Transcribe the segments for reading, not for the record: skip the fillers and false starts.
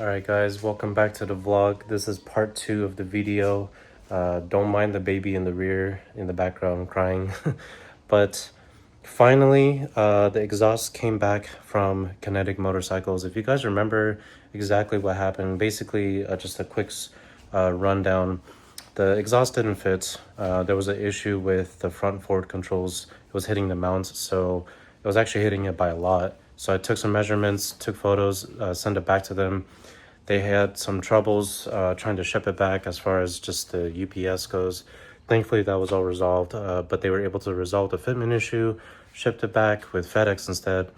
Alright guys, welcome back to the vlog. This is part 2 of the video. Don't mind the baby in the rear, in the background crying. But finally, the exhaust came back from Kinetic Motorcycles. If you guys remember exactly what happened, basically just a quick rundown. The exhaust didn't fit. There was an issue with the front forward controls. It was hitting the mounts, so it was actually hitting it by a lot. So I took some measurements, took photos, sent it back to them. They had some troubles trying to ship it back as far as just the UPS goes. Thankfully, that was all resolved, but they were able to resolve the fitment issue, shipped it back with FedEx instead.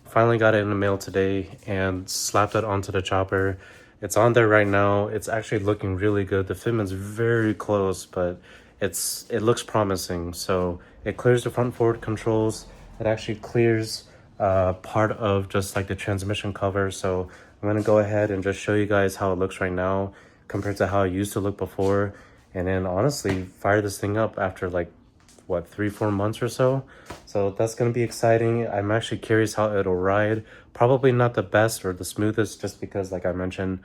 Finally got it in the mail today and slapped it onto the chopper. It's on there right now. It's actually looking really good. The fitment's very close, but it looks promising. So it clears the front forward controls. It actually clears part of just like the transmission cover. So I'm gonna go ahead and just show you guys how it looks right now compared to how it used to look before, and then honestly fire this thing up after like what, 3-4 months or so. So that's gonna be exciting. I'm actually curious how it'll ride. Probably not the best or the smoothest, just because like I mentioned,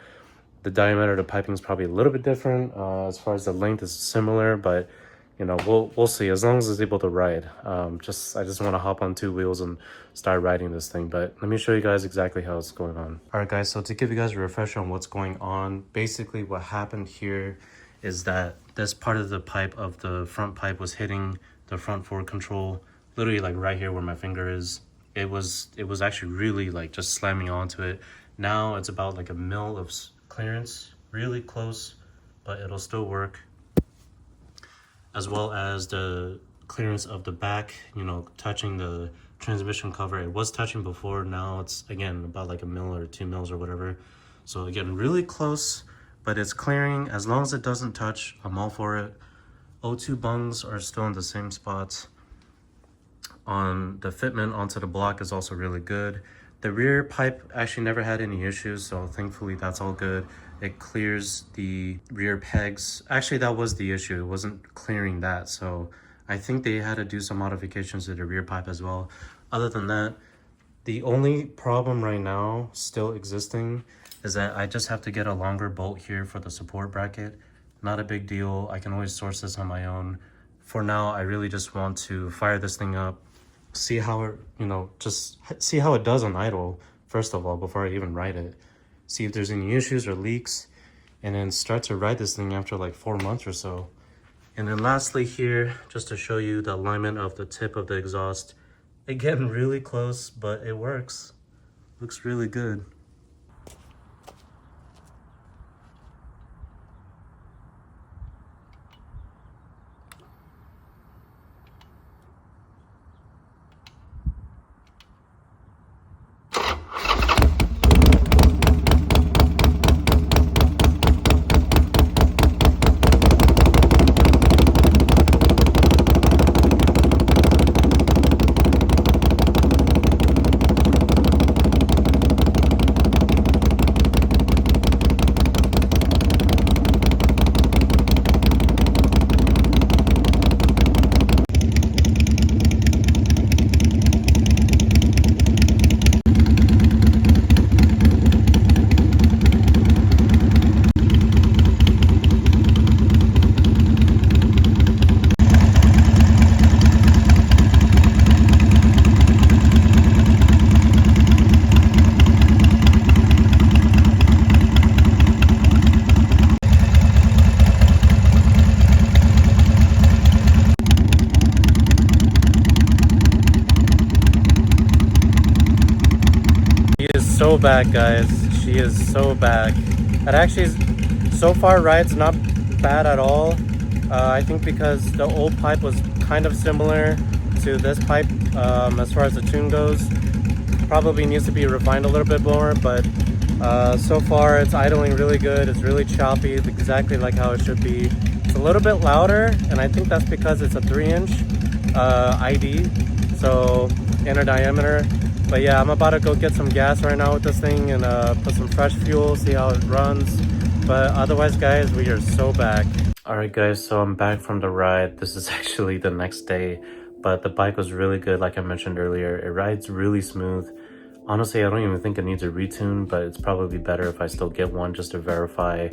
the diameter of the piping is probably a little bit different. As far as the length is similar, but you know, we'll see. As long as it's able to ride. I just want to hop on 2 wheels and start riding this thing. But let me show you guys exactly how it's going on. All right, guys. So to give you guys a refresher on what's going on, basically what happened here is that this part of the pipe of the front pipe was hitting the front forward control, literally like right here where my finger is. It was actually really like just slamming onto it. Now it's about like a mil of clearance, really close, but it'll still work. As well as the clearance of the back, you know, touching the transmission cover. It was touching before, now it's again about like a mil or 2 mils or whatever. So again, really close, but it's clearing. As long as it doesn't touch, I'm all for it. O2 bungs are still in the same spots. On the fitment onto the block is also really good. The rear pipe actually never had any issues, so thankfully that's all good. It clears the rear pegs. Actually, that was the issue. It wasn't clearing that, so I think they had to do some modifications to the rear pipe as well. Other than that, the only problem right now still existing is that I just have to get a longer bolt here for the support bracket. Not a big deal. I can always source this on my own. For now, I really just want to fire this thing up, see how it, you know, just see how it does on idle, first of all, before I even ride it. See if there's any issues or leaks, and then start to ride this thing after like 4 months or so. And then lastly here, just to show you the alignment of the tip of the exhaust. Again, really close, but it works. Looks really good. So back, guys. She is so back. That actually is, so far ride's not bad at all. I think because the old pipe was kind of similar to this pipe as far as the tune goes. Probably needs to be refined a little bit more, but so far it's idling really good. It's really choppy. It's exactly like how it should be. It's a little bit louder, and I think that's because it's a 3-inch ID, so inner diameter. But yeah, I'm about to go get some gas right now with this thing and put some fresh fuel, see how it runs. But otherwise, guys, we are so back. All right, guys, so I'm back from the ride. This is actually the next day, but the bike was really good. Like I mentioned earlier, it rides really smooth. Honestly, I don't even think it needs a retune, but it's probably better if I still get one just to verify,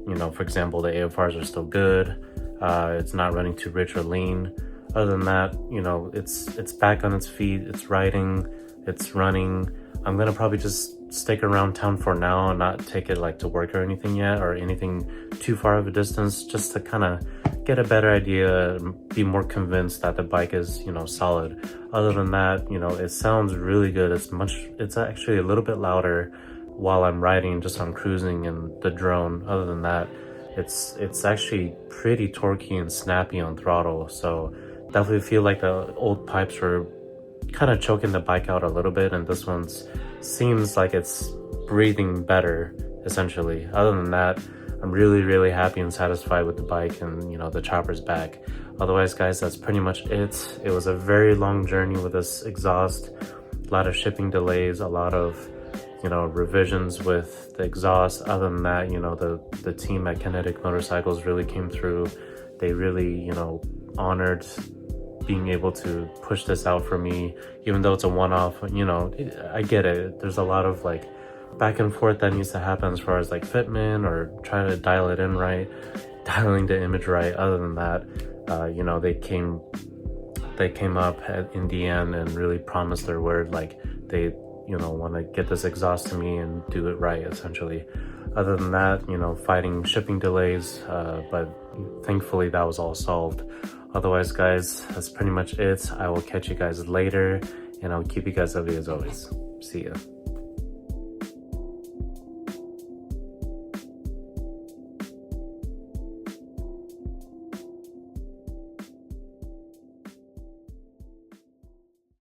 you know, for example, the AFRs are still good, it's not running too rich or lean. Other than that, you know, it's back on its feet, it's riding, it's running. I'm gonna probably just stick around town for now and not take it like to work or anything yet, or anything too far of a distance, just to kind of get a better idea and be more convinced that the bike is, you know, solid. Other than that, you know, it sounds really good. It's actually a little bit louder while I'm riding, just on cruising and the drone. Other than that, it's actually pretty torquey and snappy on throttle. So definitely feel like the old pipes were kind of choking the bike out a little bit, and this one's seems like it's breathing better essentially. Other than that, I'm really happy and satisfied with the bike, and you know, the chopper's back. Otherwise guys, that's pretty much it. It was a very long journey with this exhaust, a lot of shipping delays, a lot of, you know, revisions with the exhaust. Other than that, you know, the team at Kinetic Motorcycles really came through. They really, you know, honored being able to push this out for me, even though it's a one-off. You know, I get it, there's a lot of like back and forth that needs to happen as far as like fitment or trying to dial it in right, dialing the image right. Other than that, you know, they came up in the end and really promised their word, like they, you know, want to get this exhaust to me and do it right essentially. Other than that, you know, fighting shipping delays, but thankfully that was all solved. Otherwise guys, that's pretty much it. I will catch you guys later, and I'll keep you guys updated as always. See ya.